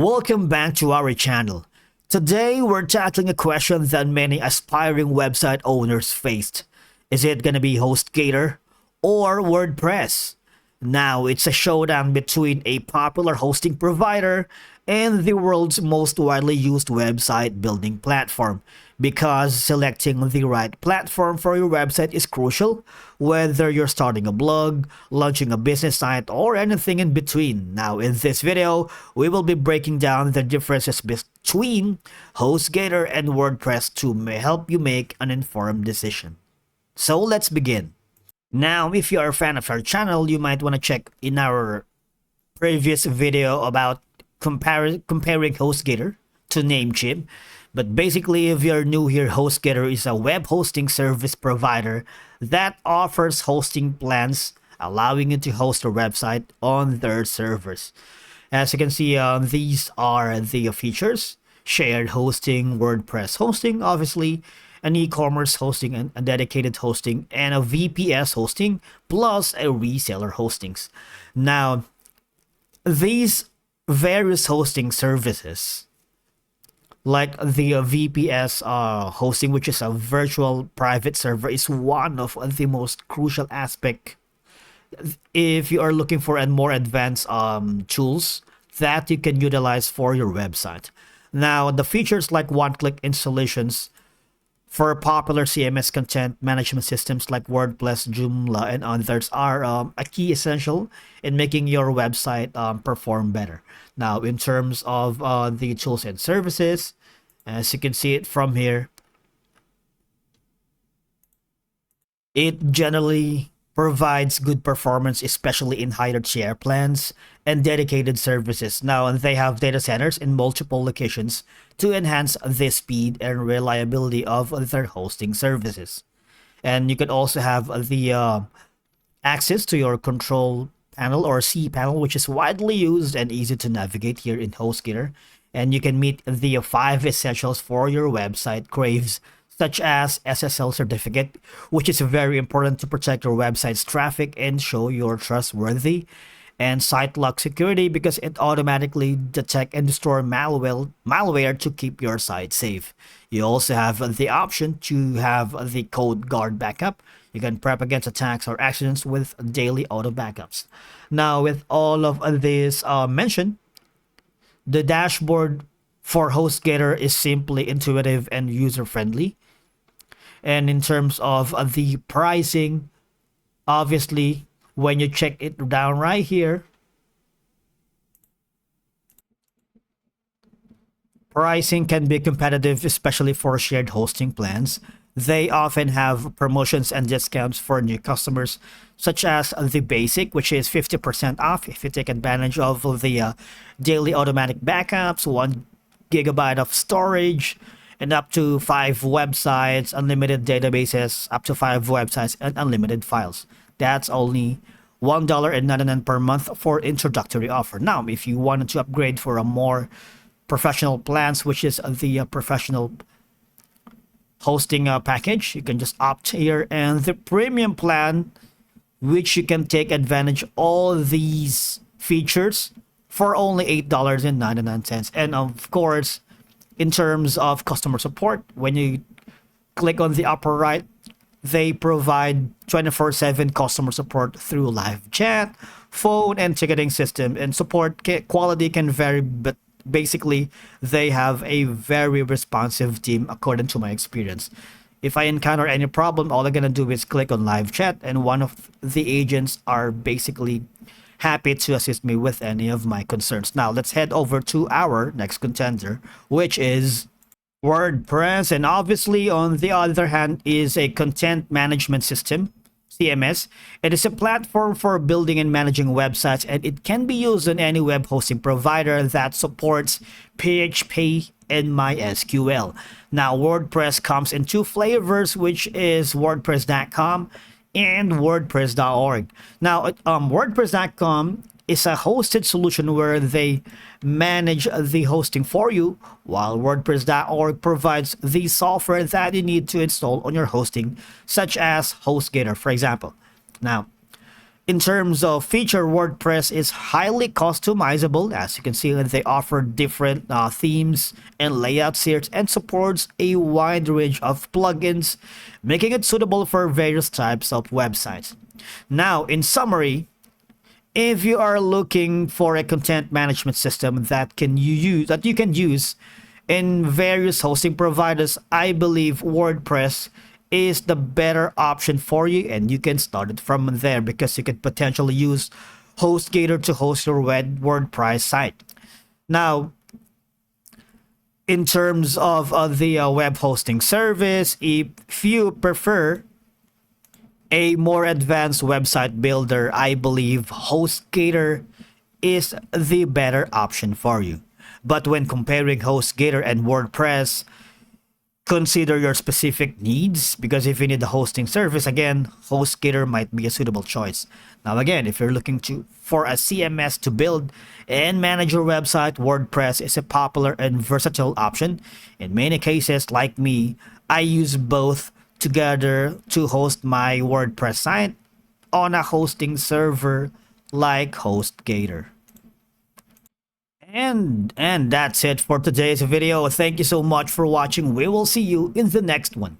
Welcome back to our channel. Today we're tackling a question that many aspiring website owners faced. Is it gonna be Hostgator or WordPress? Now it's a showdown between a popular hosting provider and the world's most widely used website building platform, because selecting the right platform for your website is crucial, whether you're starting a blog, launching a business site, or anything in between. Now, in this video, we will be breaking down the differences between HostGator and WordPress to help you make an informed decision. So let's begin. Now, if you are a fan of our channel, you might want to check in our previous video about comparing HostGator to Namecheap. But basically, if you're new here, HostGator is a web hosting service provider that offers hosting plans, allowing you to host a website on their servers. As you can see, these are the features: shared hosting, WordPress hosting, obviously, an e-commerce hosting, and a dedicated hosting, and a VPS hosting, plus a reseller hostings. Now, these various hosting services, like the VPS hosting, which is a virtual private server, is one of the most crucial aspect if you are looking for a more advanced tools that you can utilize for your website. Now, the features like one-click installations for popular CMS content management systems like WordPress, Joomla, and others are a key essential in making your website perform better. Now, in terms of the tools and services, as you can see it from here, it generally provides good performance, especially in higher tier plans and dedicated services. Now, they have data centers in multiple locations to enhance the speed and reliability of their hosting services. And you can also have the access to your control panel or C panel, which is widely used and easy to navigate here in HostGator. And you can meet the 5 essentials for your website craves, such as SSL certificate, which is very important to protect your website's traffic and show you're trustworthy, and site lock security, because it automatically detect and destroy malware to keep your site safe. You also have the option to have the code guard backup. You can prep against attacks or accidents with daily auto backups. Now, with all of this mentioned, the dashboard for HostGator is simply intuitive and user-friendly. And in terms of the pricing, obviously, when you check it down right here, pricing can be competitive, especially for shared hosting plans. They often have promotions and discounts for new customers, such as the basic, which is 50% off if you take advantage of the daily automatic backups, 1 gigabyte of storage, and up to 5 websites, unlimited databases, up to 5 websites, and unlimited files. That's only $1.99 per month for introductory offer. Now, if you wanted to upgrade for a more professional plans, which is the professional hosting package, you can just opt here, and the premium plan, which you can take advantage all these features for only $8.99. And of course, in terms of customer support, when you click on the upper right, they provide 24/7 customer support through live chat, phone, and ticketing system. And support quality can vary, but basically they have a very responsive team according to my experience. If I encounter any problem, all I'm gonna do is click on live chat, and one of the agents are basically happy to assist me with any of my concerns. Now, let's head over to our next contender, which is WordPress. And obviously, on the other hand, is a content management system, CMS. It is a platform for building and managing websites, and it can be used on any web hosting provider that supports PHP and MySQL. Now, WordPress comes in 2 flavors, which is WordPress.com and WordPress.org. Now, WordPress.com is a hosted solution where they manage the hosting for you, while WordPress.org provides the software that you need to install on your hosting, such as HostGator, for example. Now, In terms of feature, WordPress is highly customizable. As you can see, they offer different themes and layouts here and supports a wide range of plugins, making it suitable for various types of websites. Now, in summary, if you are looking for a content management system that you can use in various hosting providers, I believe WordPress is the better option for you, and you can start it from there because you could potentially use Hostgator to host your WordPress site. Now, in terms of the web hosting service, if you prefer a more advanced website builder, I believe Hostgator is the better option for you. But when comparing Hostgator and WordPress, consider your specific needs, because if you need the hosting service, again, Hostgator might be a suitable choice. Now again, if you're looking for a CMS to build and manage your website, WordPress is a popular and versatile option. In many cases, like me, I use both together to host my WordPress site on a hosting server like Hostgator. And that's it for today's video. Thank you so much for watching. We will see you in the next one.